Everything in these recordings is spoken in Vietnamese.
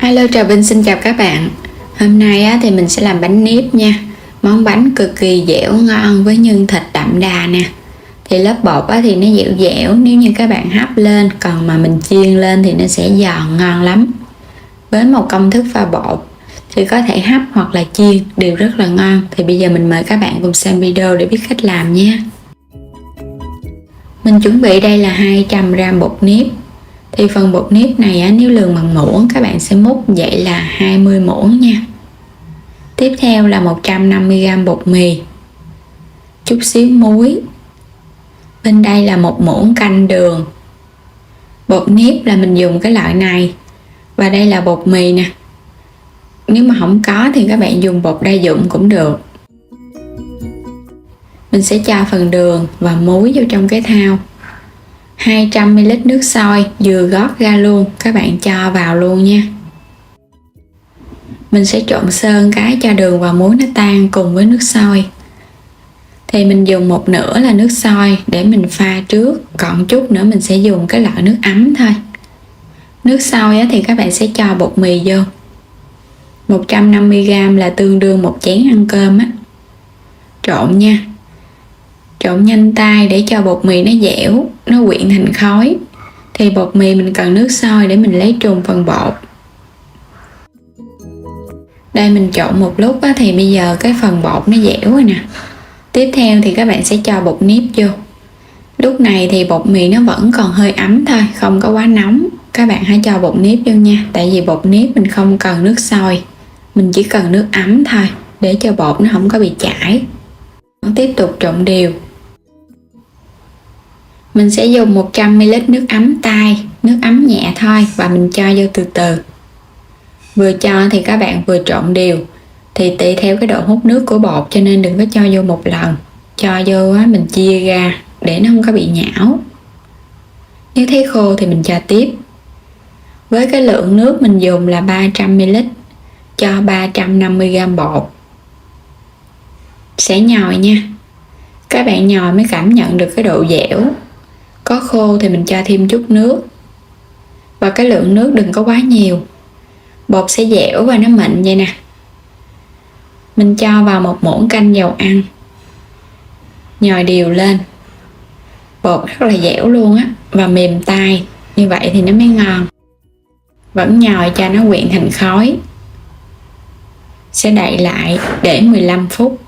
Hello, Trà Vinh xin chào các bạn. Hôm nay thì mình sẽ làm bánh nếp nha. Món bánh cực kỳ dẻo ngon với nhân thịt đậm đà nè. Thì lớp bột thì nó dẻo dẻo nếu như các bạn hấp lên, còn mà mình chiên lên thì nó sẽ giòn ngon lắm. Với một công thức pha bột thì có thể hấp hoặc là chiên đều rất là ngon. Thì bây giờ mình mời các bạn cùng xem video để biết cách làm nha. Mình chuẩn bị đây là 200g bột nếp. Thì phần bột nếp này nếu lường bằng muỗng các bạn sẽ múc vậy là 20 muỗng nha. Tiếp theo là 150g bột mì, chút xíu muối. Bên đây là 1 muỗng canh đường. Bột nếp là mình dùng cái loại này. Và đây là bột mì nè. Nếu mà không có thì các bạn dùng bột đa dụng cũng được. Mình sẽ cho phần đường và muối vô trong cái thau. 200ml nước sôi vừa gót ra luôn, các bạn cho vào luôn nha. Mình sẽ trộn sơ cái cho đường và muối nó tan cùng với nước sôi. Thì mình dùng một nửa là nước sôi để mình pha trước, còn chút nữa mình sẽ dùng cái loại nước ấm thôi. Nước sôi thì các bạn sẽ cho bột mì vô. 150g là tương đương 1 chén ăn cơm á. Trộn nha. Trộn nhanh tay để cho bột mì nó dẻo, nó quyện thành khói. Thì bột mì mình cần nước sôi để mình lấy trùng phần bột. Đây mình trộn một lúc thì bây giờ cái phần bột nó dẻo rồi nè. Tiếp theo thì các bạn sẽ cho bột nếp vô. Lúc này thì bột mì nó vẫn còn hơi ấm thôi, không có quá nóng. Các bạn hãy cho bột nếp vô nha. Tại vì bột nếp mình không cần nước sôi, mình chỉ cần nước ấm thôi, để cho bột nó không có bị chảy. Tiếp tục trộn đều. Mình sẽ dùng 100ml nước ấm tay, nước ấm nhẹ thôi, và mình cho vô từ từ. Vừa cho thì các bạn vừa trộn đều. Thì tùy theo cái độ hút nước của bột cho nên đừng có cho vô một lần. Cho vô mình chia ra để nó không có bị nhão. Nếu thấy khô thì mình cho tiếp. Với cái lượng nước mình dùng là 300ml, cho 350g bột. Sẽ nhồi nha. Các bạn nhồi mới cảm nhận được cái độ dẻo. Có khô thì mình cho thêm chút nước. Và cái lượng nước đừng có quá nhiều. Bột sẽ dẻo và nó mịn vậy nè. Mình cho vào 1 muỗng canh dầu ăn. Nhồi đều lên. Bột rất là dẻo luôn á, và mềm tay. Như vậy thì nó mới ngon. Vẫn nhồi cho nó quyện thành khói. Sẽ đậy lại để 15 phút.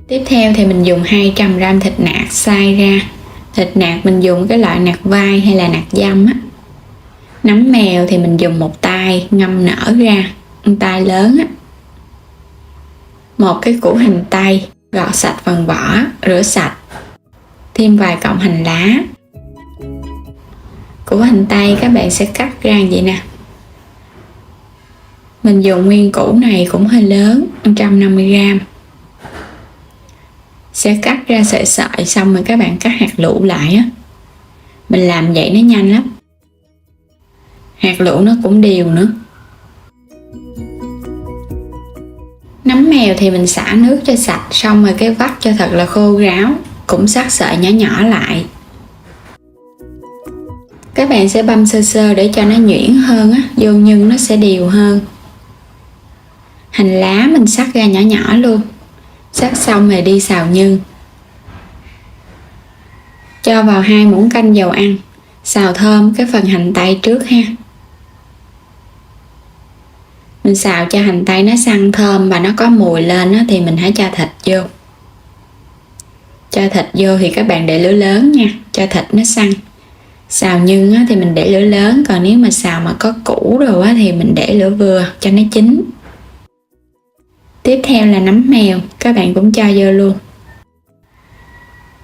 Tiếp theo thì mình dùng 200g thịt nạc xay ra. Thịt nạc mình dùng cái loại nạc vai hay là nạc dăm á. Nấm mèo thì mình dùng một tay ngâm nở ra, tay lớn á. Một cái củ hành tây, gọt sạch phần vỏ, rửa sạch. Thêm vài cọng hành lá. Củ hành tây các bạn sẽ cắt ra vậy nè. Mình dùng nguyên củ này cũng hơi lớn, 150g. Sẽ cắt ra sợi sợi, xong rồi các bạn cắt hạt lựu lại á. Mình làm vậy nó nhanh lắm. Hạt lựu nó cũng đều nữa. Nấm mèo thì mình xả nước cho sạch, xong rồi cái vắt cho thật là khô ráo. Cũng xắt sợi nhỏ nhỏ lại. Các bạn sẽ băm sơ sơ để cho nó nhuyễn hơn á, vô nhân nó sẽ đều hơn. Hành lá mình xắt ra nhỏ nhỏ luôn. Xắt xong rồi đi xào nhân. Cho vào 2 muỗng canh dầu ăn. Xào thơm cái phần hành tây trước ha. Mình xào cho hành tây nó săn thơm và nó có mùi lên á, thì mình hãy cho thịt vô. Cho thịt vô thì các bạn để lửa lớn nha, cho thịt nó săn. Xào nhân á, thì mình để lửa lớn, còn nếu mà xào mà có củ rồi á, thì mình để lửa vừa cho nó chín. Tiếp theo là nấm mèo, các bạn cũng cho vô luôn.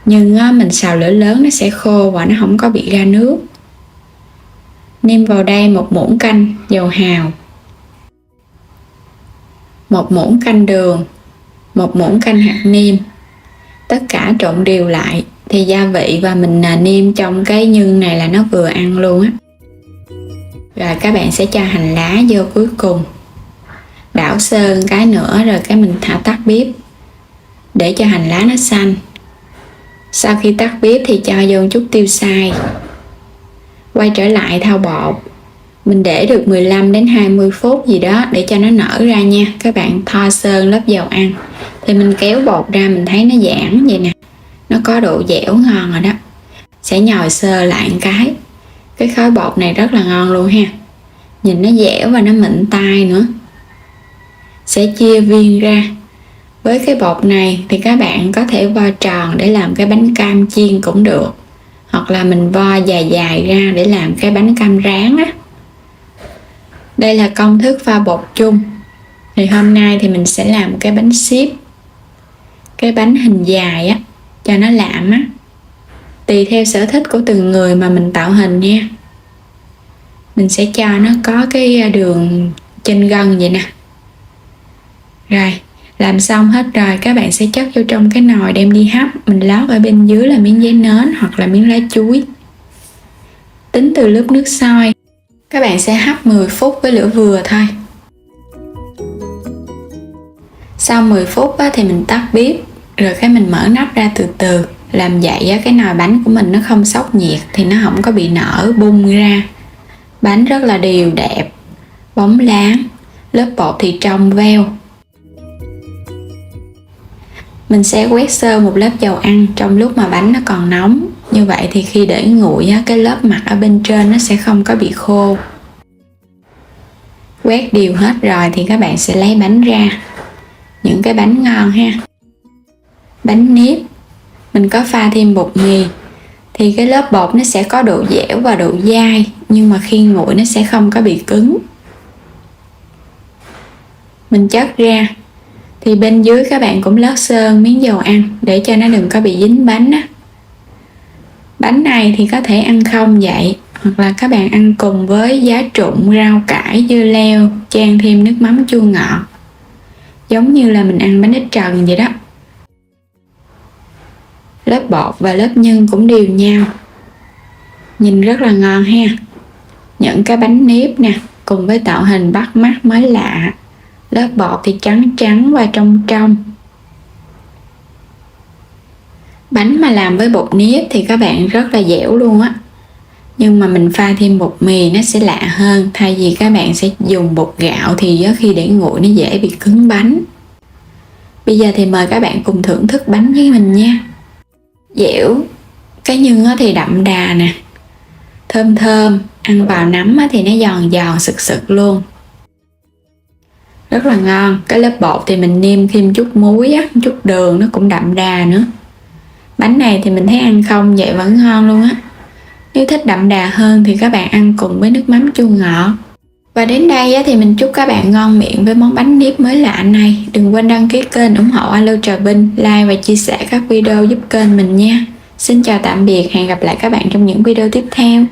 Nhưng á, mình xào lửa lớn nó sẽ khô và nó không có bị ra nước. Nêm vào đây 1 muỗng canh dầu hào, 1 muỗng canh đường, 1 muỗng canh hạt nêm. Tất cả trộn đều lại. Thì gia vị và mình nêm trong cái nhân này là nó vừa ăn luôn á. Rồi các bạn sẽ cho hành lá vô cuối cùng. Đảo sơn cái nữa rồi cái mình tắt bếp để cho hành lá nó xanh. Sau khi tắt bếp thì cho vô chút tiêu xay. Quay trở lại thau bột. Mình để được 15 đến 20 phút gì đó để cho nó nở ra nha. Các bạn thoa sơn lớp dầu ăn. Thì mình kéo bột ra, mình thấy nó giãn vậy nè. Nó có độ dẻo ngon rồi đó. Sẽ nhồi sơ lại một cái. Cái khối bột này rất là ngon luôn ha. Nhìn nó dẻo và nó mịn tai nữa. Sẽ chia viên ra. Với cái bột này thì các bạn có thể vo tròn để làm cái bánh cam chiên cũng được. Hoặc là mình vo dài dài ra để làm cái bánh cam rán á. Đây là công thức pha bột chung. Thì hôm nay thì mình sẽ làm cái bánh ship. Cái bánh hình dài á, cho nó lạm á. Tùy theo sở thích của từng người mà mình tạo hình nha. Mình sẽ cho nó có cái đường trên gân vậy nè. Rồi, làm xong hết rồi các bạn sẽ chất vô trong cái nồi đem đi hấp. Mình lót ở bên dưới là miếng giấy nến hoặc là miếng lá chuối. Tính từ lúc nước sôi, các bạn sẽ hấp 10 phút với lửa vừa thôi. Sau 10 phút thì mình tắt bếp. Rồi cái mình mở nắp ra từ từ. Làm vậy cái nồi bánh của mình nó không sốc nhiệt thì nó không có bị nở bung ra. Bánh rất là đều đẹp, bóng láng, lớp bột thì trong veo. Mình sẽ quét sơ một lớp dầu ăn trong lúc mà bánh nó còn nóng. Như vậy thì khi để nguội cái lớp mặt ở bên trên nó sẽ không có bị khô. Quét đều hết rồi thì các bạn sẽ lấy bánh ra. Những cái bánh ngon ha. Bánh nếp, mình có pha thêm bột mì. Thì cái lớp bột nó sẽ có độ dẻo và độ dai. Nhưng mà khi nguội nó sẽ không có bị cứng. Mình chất ra. Thì bên dưới các bạn cũng lót sơn miếng dầu ăn để cho nó đừng có bị dính bánh á. Bánh này thì có thể ăn không vậy, hoặc là các bạn ăn cùng với giá trụng, rau cải, dưa leo, chan thêm nước mắm chua ngọt. Giống như là mình ăn bánh ít trần vậy đó. Lớp bột và lớp nhân cũng đều nhau. Nhìn rất là ngon ha. Những cái bánh nếp nè, cùng với tạo hình bắt mắt mới lạ. Lớp bột thì trắng trắng và trong trong. Bánh mà làm với bột nếp thì các bạn rất là dẻo luôn á. Nhưng mà mình pha thêm bột mì nó sẽ lạ hơn. Thay vì các bạn sẽ dùng bột gạo thì khi để nguội nó dễ bị cứng bánh. Bây giờ thì mời các bạn cùng thưởng thức bánh với mình nha. Dẻo, cái nhân thì đậm đà nè. Thơm thơm, ăn vào nấm thì nó giòn giòn sực sực luôn. Rất là ngon. Cái lớp bột thì mình nêm thêm chút muối chút đường nó cũng đậm đà nữa. Bánh này thì mình thấy ăn không vậy vẫn ngon luôn á. Nếu thích đậm đà hơn thì các bạn ăn cùng với nước mắm chua ngọt. Và đến đây thì mình chúc các bạn ngon miệng với món bánh nếp mới lạ này. Đừng quên đăng ký kênh ủng hộ Alo Trà Vinh, like và chia sẻ các video giúp kênh mình nha. Xin chào tạm biệt, hẹn gặp lại các bạn trong những video tiếp theo.